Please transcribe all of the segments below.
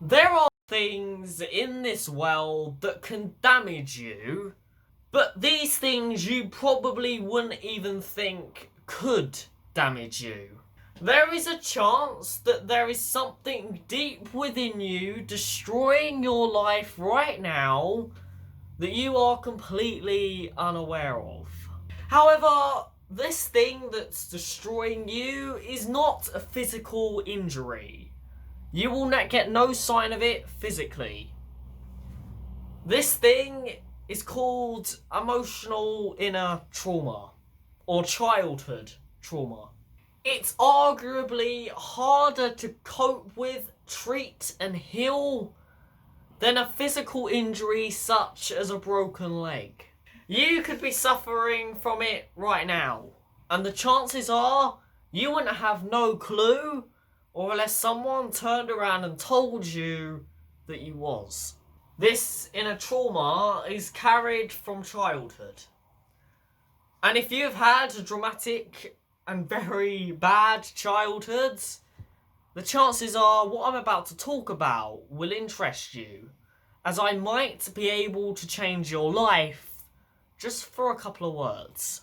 There are things in this world that can damage you, but these things you probably wouldn't even think could damage you. There is a chance that there is something deep within you destroying your life right now that you are completely unaware of. However, this thing that's destroying you is not a physical injury. You will not get no sign of it physically. This thing is called emotional inner trauma or childhood trauma. It's arguably harder to cope with, treat and heal than a physical injury such as a broken leg. You could be suffering from it right now, and the chances are you wouldn't have no clue or unless someone turned around and told you that you was. This inner trauma is carried from childhood. And if you've had a dramatic and very bad childhoods, the chances are what I'm about to talk about will interest you, as I might be able to change your life just for a couple of words.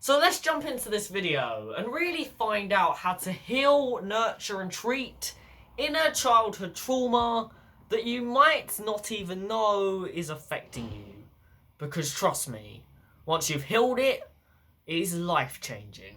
So let's jump into this video and really find out how to heal, nurture and treat inner childhood trauma that you might not even know is affecting you. Because trust me, once you've healed it, it is life-changing.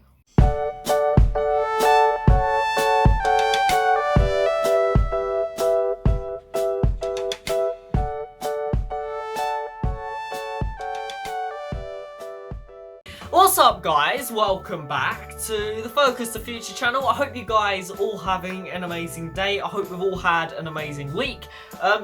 What's up guys, welcome back to the Focus the Future channel. I hope you guys all having an amazing day. I hope we've all had an amazing week.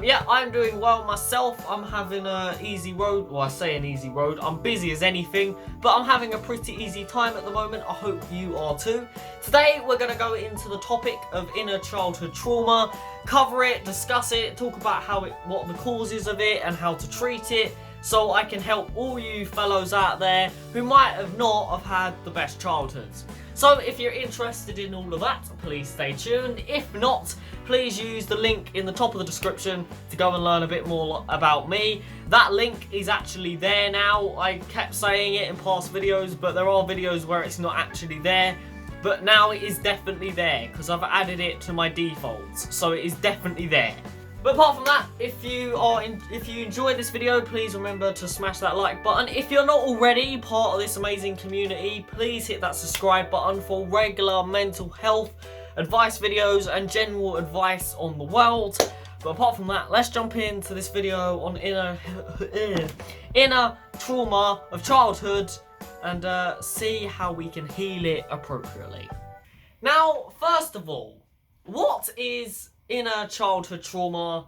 Yeah, I'm doing well myself. I'm having an easy road. Well, I say an easy road. I'm busy as anything, but I'm having a pretty easy time at the moment. I hope you are too. Today we're going to go into the topic of inner childhood trauma, cover it, discuss it, talk about what the causes of it and how to treat it, so I can help all you fellows out there who might have not have had the best childhoods. So if you're interested in all of that, please stay tuned. If not, please use the link in the top of the description to go and learn a bit more about me. That link is actually there now. I kept saying it in past videos, but there are videos where it's not actually there. But now it is definitely there because I've added it to my defaults, so it is definitely there. But apart from that, if you enjoyed this video, please remember to smash that like button. If you're not already part of this amazing community, please hit that subscribe button for regular mental health advice videos and general advice on the world. But apart from that, let's jump into this video on inner trauma of childhood and see how we can heal it appropriately. Now, first of all, what is inner childhood trauma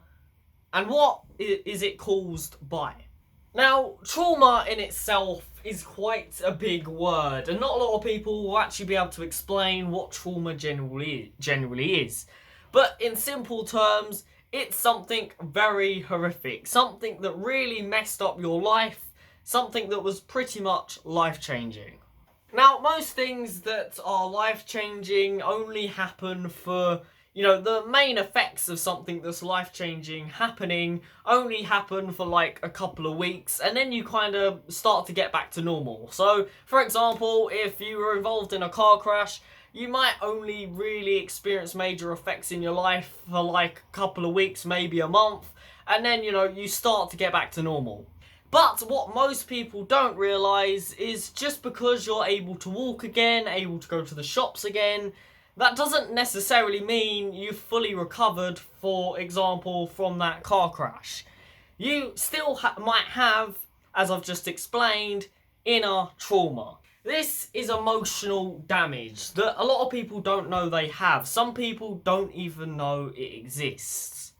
and what is it caused by? Now, trauma in itself is quite a big word and not a lot of people will actually be able to explain what trauma generally is. But in simple terms, it's something very horrific, something that really messed up your life, something that was pretty much life-changing. Now, most things that are life-changing only happen for, the main effects of something that's life-changing happening only happen for like a couple of weeks and then you kind of start to get back to normal. So, for example, if you were involved in a car crash, you might only really experience major effects in your life for like a couple of weeks, maybe a month, and then, you start to get back to normal. But what most people don't realise is just because you're able to walk again, able to go to the shops again, that doesn't necessarily mean you've fully recovered, for example, from that car crash. You still might have, as I've just explained, inner trauma. This is emotional damage that a lot of people don't know they have. Some people don't even know it exists.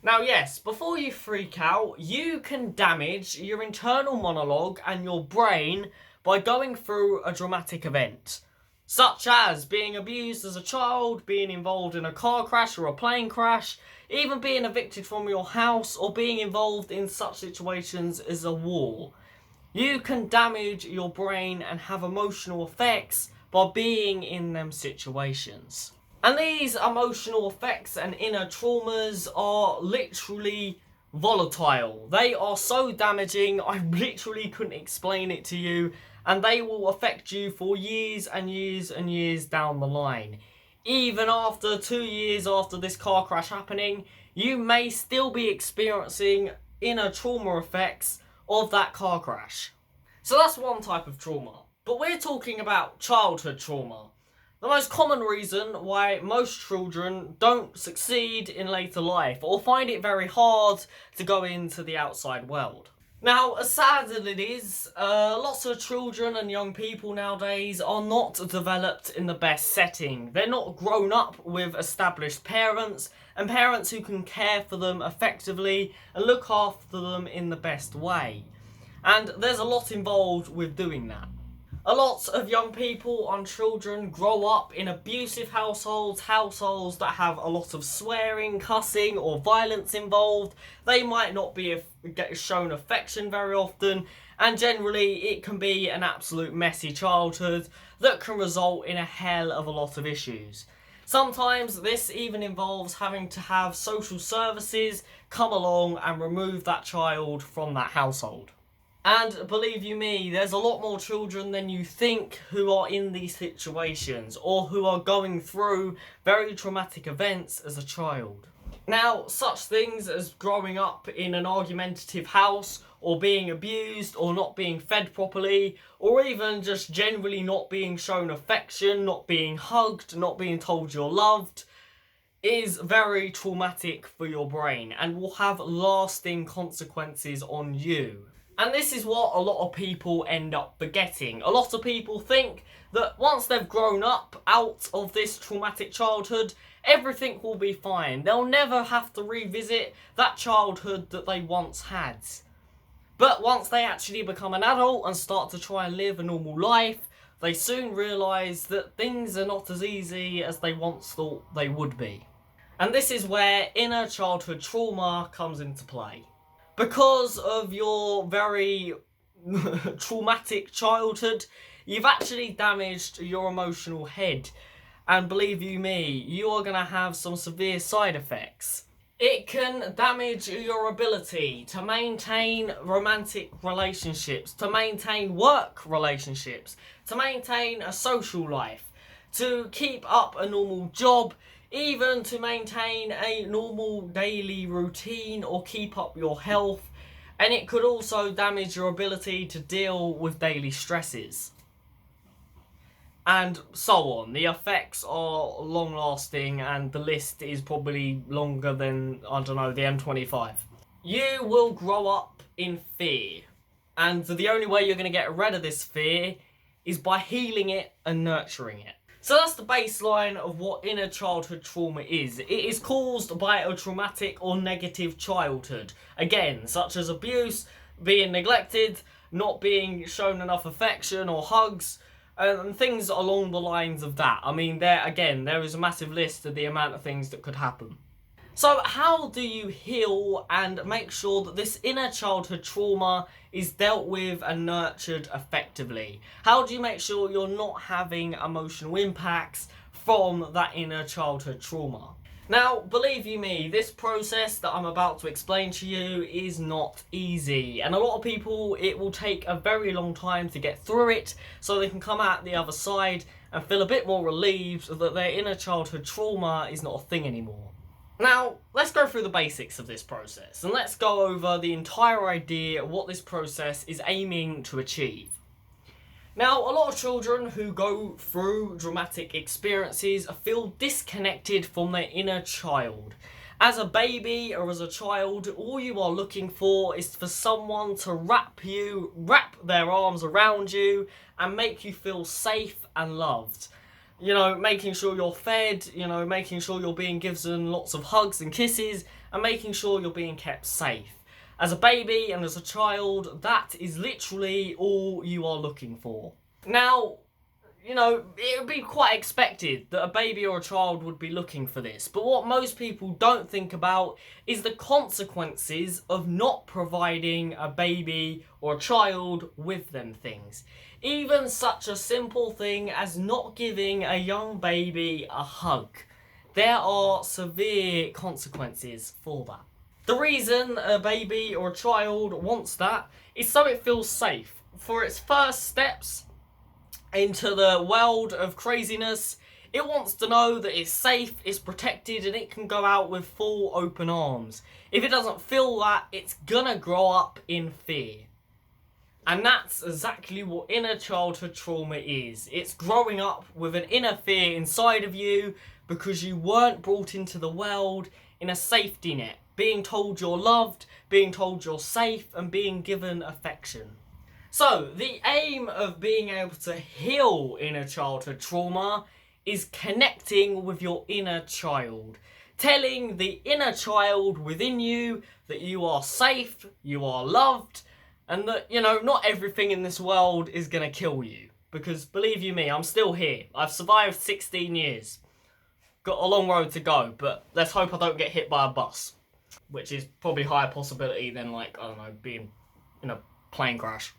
Now yes, before you freak out, you can damage your internal monologue and your brain by going through a dramatic event, such as being abused as a child, being involved in a car crash or a plane crash, even being evicted from your house or being involved in such situations as a war. You can damage your brain and have emotional effects by being in them situations. And these emotional effects and inner traumas are literally volatile. They are so damaging, I literally couldn't explain it to you, and they will affect you for years and years and years down the line. Even after 2 years after this car crash happening, you may still be experiencing inner trauma effects of that car crash. So that's one type of trauma. But we're talking about childhood trauma. The most common reason why most children don't succeed in later life or find it very hard to go into the outside world. Now, as sad as it is, lots of children and young people nowadays are not developed in the best setting. They're not grown up with established parents and parents who can care for them effectively and look after them in the best way. And there's a lot involved with doing that. A lot of young people and children grow up in abusive households that have a lot of swearing, cussing or violence involved. They might not be shown affection very often, and generally it can be an absolute messy childhood that can result in a hell of a lot of issues. Sometimes this even involves having to have social services come along and remove that child from that household. And believe you me, there's a lot more children than you think who are in these situations or who are going through very traumatic events as a child. Now, such things as growing up in an argumentative house or being abused or not being fed properly or even just generally not being shown affection, not being hugged, not being told you're loved is very traumatic for your brain and will have lasting consequences on you. And this is what a lot of people end up forgetting. A lot of people think that once they've grown up out of this traumatic childhood, everything will be fine. They'll never have to revisit that childhood that they once had. But once they actually become an adult and start to try and live a normal life, they soon realise that things are not as easy as they once thought they would be. And this is where inner childhood trauma comes into play. Because of your very traumatic childhood, you've actually damaged your emotional head. And believe you me, you are going to have some severe side effects. It can damage your ability to maintain romantic relationships, to maintain work relationships, to maintain a social life, to keep up a normal job, even to maintain a normal daily routine or keep up your health, and it could also damage your ability to deal with daily stresses. And so on. The effects are long lasting and the list is probably longer than, I don't know, the M25. You will grow up in fear, and the only way you're going to get rid of this fear is by healing it and nurturing it. So that's the baseline of what inner childhood trauma is. It is caused by a traumatic or negative childhood. Again, such as abuse, being neglected, not being shown enough affection or hugs, and things along the lines of that. I mean, there is a massive list of the amount of things that could happen. So how do you heal and make sure that this inner childhood trauma is dealt with and nurtured effectively? How do you make sure you're not having emotional impacts from that inner childhood trauma? Now, believe you me, this process that I'm about to explain to you is not easy. And a lot of people, it will take a very long time to get through it so they can come out the other side and feel a bit more relieved that their inner childhood trauma is not a thing anymore. Now, let's go through the basics of this process and let's go over the entire idea of what this process is aiming to achieve. Now, a lot of children who go through dramatic experiences feel disconnected from their inner child. As a baby or as a child, all you are looking for is for someone to wrap their arms around you and make you feel safe and loved. You know, making sure you're fed, making sure you're being given lots of hugs and kisses, and making sure you're being kept safe. As a baby and as a child, that is literally all you are looking for. Now, it would be quite expected that a baby or a child would be looking for this, but what most people don't think about is the consequences of not providing a baby or a child with them things. Even such a simple thing as not giving a young baby a hug. there are severe consequences for that. The reason a baby or a child wants that is so it feels safe. For its first steps into the world of craziness, it wants to know that it's safe, it's protected, and it can go out with full open arms. If it doesn't feel that, it's gonna grow up in fear. And that's exactly what inner childhood trauma is. It's growing up with an inner fear inside of you because you weren't brought into the world in a safety net, being told you're loved, being told you're safe, and being given affection. So, the aim of being able to heal inner childhood trauma is connecting with your inner child. Telling the inner child within you that you are safe, you are loved, and that, not everything in this world is going to kill you. Because, believe you me, I'm still here. I've survived 16 years. Got a long road to go, but let's hope I don't get hit by a bus. Which is probably a higher possibility than, being in a plane crash.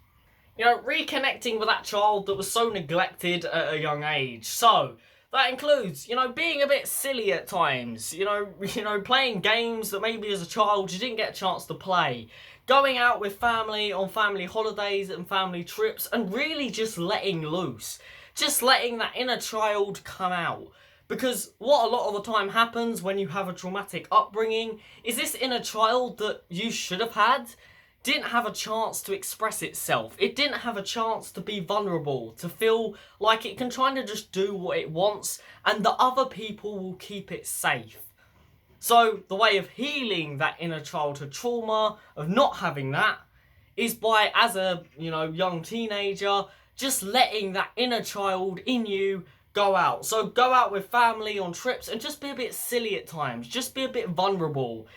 Reconnecting with that child that was so neglected at a young age. So, that includes, being a bit silly at times. Playing games that maybe as a child you didn't get a chance to play. Going out with family on family holidays and family trips and really just letting loose. Just letting that inner child come out. Because what a lot of the time happens when you have a traumatic upbringing is this inner child that you should have had didn't have a chance to express itself. It didn't have a chance to be vulnerable, to feel like it can try to just do what it wants and that other people will keep it safe. So the way of healing that inner childhood trauma, of not having that, is by, as a young teenager, just letting that inner child in you go out. So go out with family on trips and just be a bit silly at times. Just be a bit vulnerable.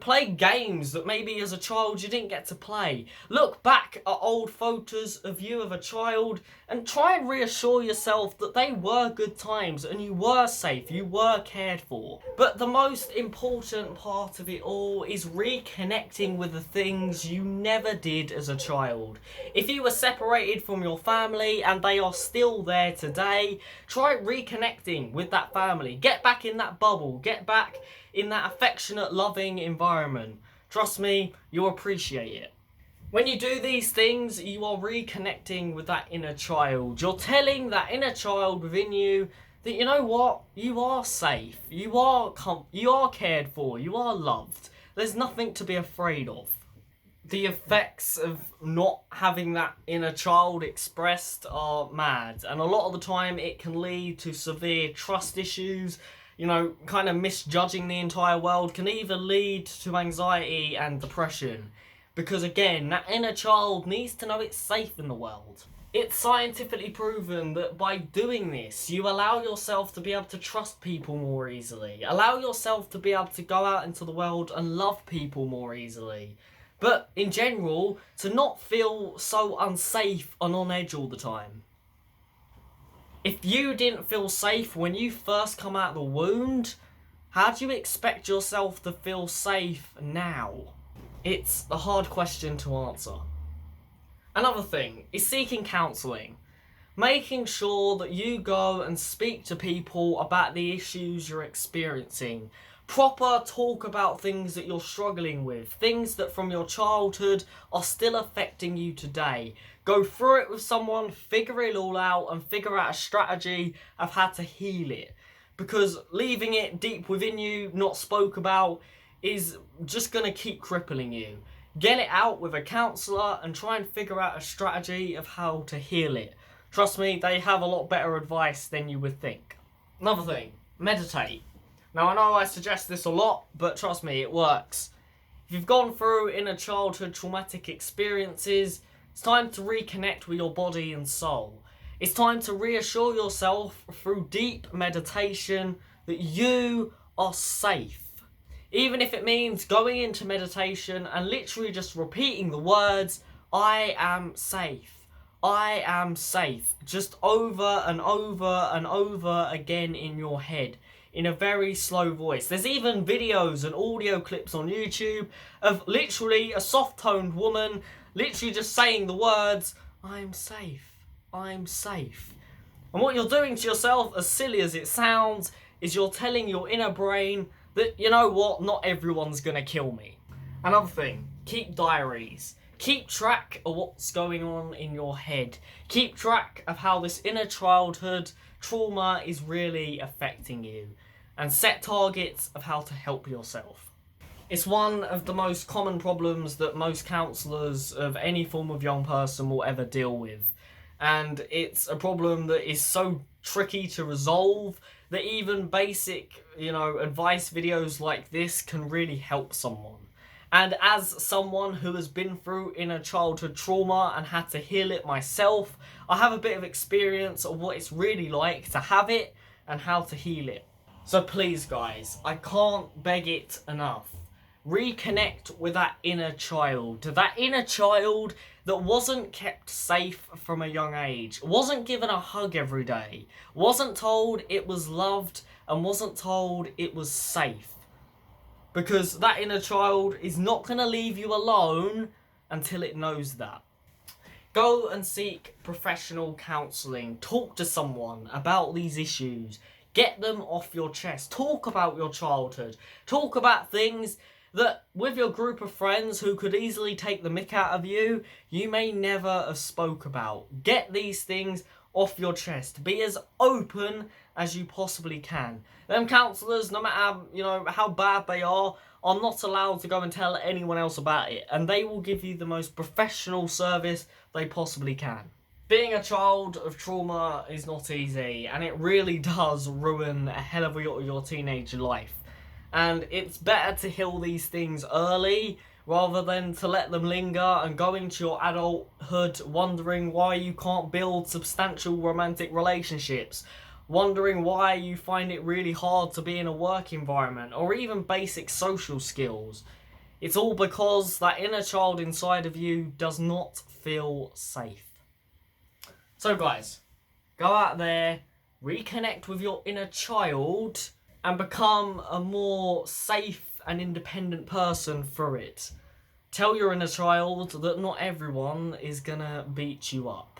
Play games that maybe as a child you didn't get to play. Look back at old photos of you of a child and try and reassure yourself that they were good times and you were safe, you were cared for. But the most important part of it all is reconnecting with the things you never did as a child. If you were separated from your family and they are still there today, try reconnecting with that family. Get back in that bubble. Get back in that affectionate, loving environment. Trust me, you'll appreciate it. When you do these things, you are reconnecting with that inner child. You're telling that inner child within you that, you know what? You are safe. You are cared for. You are loved. There's nothing to be afraid of. The effects of not having that inner child expressed are mad. And a lot of the time it can lead to severe trust issues, kind of misjudging the entire world, can even lead to anxiety and depression. Because again, that inner child needs to know it's safe in the world. It's scientifically proven that by doing this, you allow yourself to be able to trust people more easily. Allow yourself to be able to go out into the world and love people more easily. But in general, to not feel so unsafe and on edge all the time. If you didn't feel safe when you first come out of the wound, how do you expect yourself to feel safe now? It's a hard question to answer. Another thing is seeking counselling. Making sure that you go and speak to people about the issues you're experiencing. Proper talk about things that you're struggling with, things that from your childhood are still affecting you today. Go through it with someone, figure it all out and figure out a strategy of how to heal it. Because leaving it deep within you, not spoke about, is just going to keep crippling you. Get it out with a counsellor and try and figure out a strategy of how to heal it. Trust me, they have a lot better advice than you would think. Another thing, meditate. Now, I know I suggest this a lot, but trust me, it works. If you've gone through inner childhood traumatic experiences, it's time to reconnect with your body and soul. It's time to reassure yourself through deep meditation that you are safe. Even if it means going into meditation and literally just repeating the words, I am safe. I am safe. Just over and over and over again in your head. In a very slow voice. There's even videos and audio clips on YouTube of literally a soft-toned woman literally just saying the words, I'm safe, I'm safe. And what you're doing to yourself, as silly as it sounds, is you're telling your inner brain that, you know what, not everyone's gonna kill me. Another thing, keep diaries. Keep track of what's going on in your head. Keep track of how this inner childhood trauma is really affecting you. And set targets of how to help yourself. It's one of the most common problems that most counsellors of any form of young person will ever deal with. And it's a problem that is so tricky to resolve that even basic, advice videos like this can really help someone. And as someone who has been through inner childhood trauma and had to heal it myself, I have a bit of experience of what it's really like to have it and how to heal it. So please guys, I can't beg it enough. Reconnect with that inner child that wasn't kept safe from a young age, wasn't given a hug every day, wasn't told it was loved, and wasn't told it was safe. Because that inner child is not going to leave you alone until it knows that. Go and seek professional counselling. Talk to someone about these issues. Get them off your chest. Talk about your childhood. Talk about things that with your group of friends who could easily take the mick out of you, you may never have spoke about. Get these things off your chest. Be as open as you possibly can. Them counsellors, no matter how bad they are not allowed to go and tell anyone else about it, and they will give you the most professional service they possibly can. Being a child of trauma is not easy, and it really does ruin a hell of your teenage life. And it's better to heal these things early rather than to let them linger and go into your adulthood wondering why you can't build substantial romantic relationships, wondering why you find it really hard to be in a work environment, or even basic social skills. It's all because that inner child inside of you does not feel safe. So guys, go out there, reconnect with your inner child, and become a more safe and independent person through it. Tell your inner child that not everyone is gonna beat you up.